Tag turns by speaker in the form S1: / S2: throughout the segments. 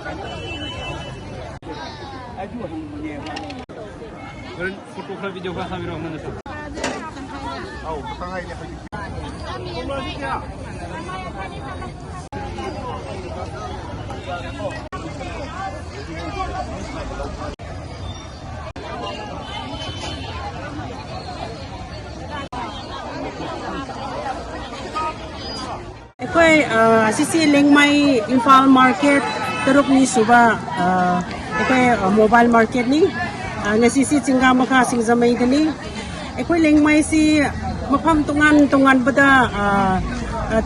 S1: Kalian foto kalian video kalian sambil mana tu?
S2: Oh, petang ni apa?
S3: ค่อยซิซิเล็งไม่อินฟาลมาร์เก็ตตรุกนี้สุบะค่อยโมบายมาร์เก็ตนี้เงซิซิจิงกามาค่ะสิงจะไม่กันนี้ค่อยเล็งไม่สิมาพัมตรงงานบดา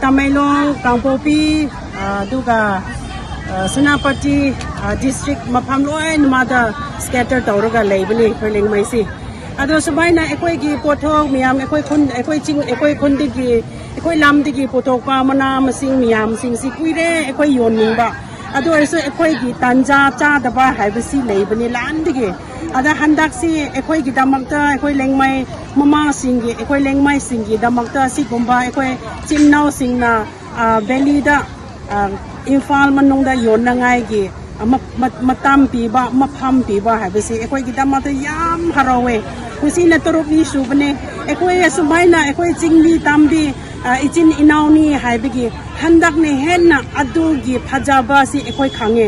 S3: ตามไม่ลงกังโปปีดูกาสนาปฏิดิสทริกมาพัมลอยนมาดาสเกตเตอร์ตัวรุกาเลยบันนี้ค่อยเล็งไม่สิอาดูสบายนะค่อยกี่ปวดท้องมียามค่อยคนค่อยจริงค่อยคนดีกี่ค่อยลำดีกี่ปวดท้องปามันมาสิงมียามสิงสิคุยเร่ค่อยโยนมึงบ่อาดูไอ้ส่วนค่อยกี่ตันจ้าแต่ว่าหายไปสิเลยบันนี้ล้านดีกี่อาดูหันดักสิค่อยกี่ดำมักเตอค่อยเล็งไม่มาสิงกี่ค่อยเล็งไม่สิงกี่ดำมักเตอสิกุมบ่ค่อยจิ้มเน่าสิงนะเบลีดาอินฟาลมันนงได้โยนยังไงกี่มาตามปีบ่มาพัมปีบ่หายไปสิค่อยกี่ดำมักเตอยามฮาราเวคุสินะตรุปีสูบเนี่ยค่อยสมัยนะค่อยจริงดีตามดีอีจินอินาวนี่หายไปกี่ฮันดักเนี่ยเห็นนะอดูกี่พัจาบาสิค่อยขังเง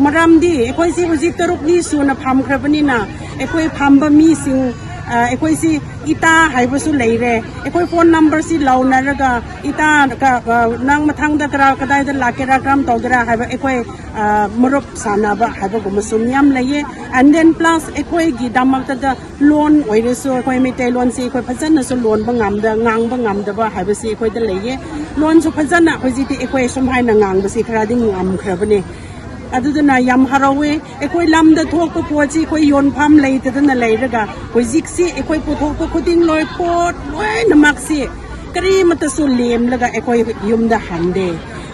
S3: มารำดีค่อยสิคุสิตรุปีสูนะพัมครับนี่นะค่อยพัมบะมีสิงค่อยสิอิตาหายไปสุเลยเร่ค่อยโฟนนัมเบอร์สิเหล่านั้นแล้วก็อิตากะนางมาทางตะกร้ากระไดตะลักกระกรามตอกระหายไปค่อยมรบสานาบะหายไปกุมสุนยามเลย and then plus ค่อยกี่ดำมักตะล้วนไว้ด้วยส่วนค่อยไม่เตล้วนสิค่อยพัฒนาส่วนล้วนบางงามเดงางบางงามเดบ่หายไปสิค่อยตะเลยล้วนสุพัฒนาค่อยสิที่ค่อยสมัยนางงไปสิคราดิ่งงามครับนี่อาดูนะยามฮาราเวค่อยลำเดทั่วก็ปวดสิค่อยโยนพัมเลยแต่นั่นเลยระกะค่อยซิกสิค่อยปวดทั่วก็คุดิ้งลอยปวดลอยน้ำมักสิกรีมันตะสุเลียมแล้วก็ค่อยยุมดะหันเด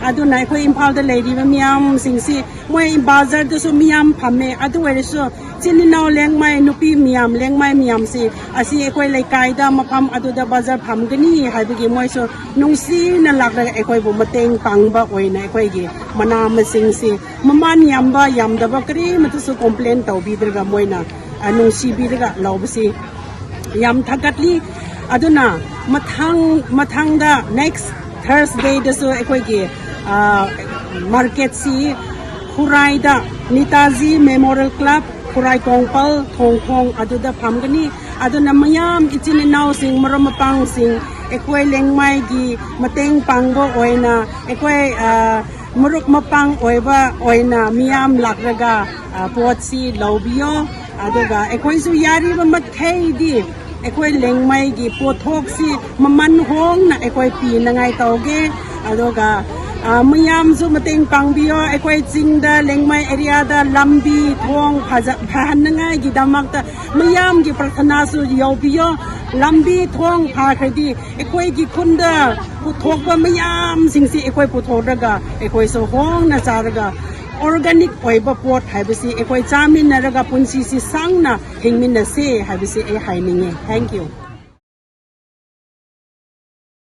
S3: อาดูนะค่อยอิมพอลเดเลยดีมันมียามสิงสิมวยบาซาร์ตะสุมียามพัมเมอาดูเวรสุจินนาวเลี้ยงไม่นุปีมียามเลี้ยงไม่มียามสิอาศัยค่อยเลยไกด์ดามาพัมอาดูดาบาซาร์พัมกันนี่หายไปกี่มวยสุนุ่งสีนั่นหลักเลยค่อยบุมาเต็งปังบ่ไว้นะค่อยกี่มันนามาสิงสิมันยามบ่ยามดาบกรีมันตะสุคอมเพลนต์ตัวบีดร์กับมวยนะนุ่งสีบีดร์กับเราบสิยามทักกัดลีอาดูนะมาทางดา next Thursday ดะสุค่อยกี่market si Hurai da Nitaji Memorial Club Hurai Kongpal Thong adu da pham gani adu namayam ichin naw sing maram pang sing ekwai lengmai gi mateng pangbo oina ekwai muruk mapang oiba oina miyam lakraga pot si lobio adu ga ekwai su yari ba mat thei di ekwai lengmai gi pothok si maman hong na ekwai pi na ngai tawge adu gaมยามซุมาเต็งปังบิโอค่อยจิงดาเล็งไม่เอริอาดาลัมบีทองพาหันนังไงกิดามักตามยามกิปรารถนาสุยาวบิโอลัมบีทองพาใครดีค่อยกิคุนดาปุถกว่ามยามสิ่งสิค่อยปุถกระกาค่อยโซฮองนาจาระกาออร์แกนิกไว้บปวดหายไปสิค่อยจามินนาระกาปุนซีสิสังนะหิงมินนาเซ่หายไปสิหายนิ่ง thank you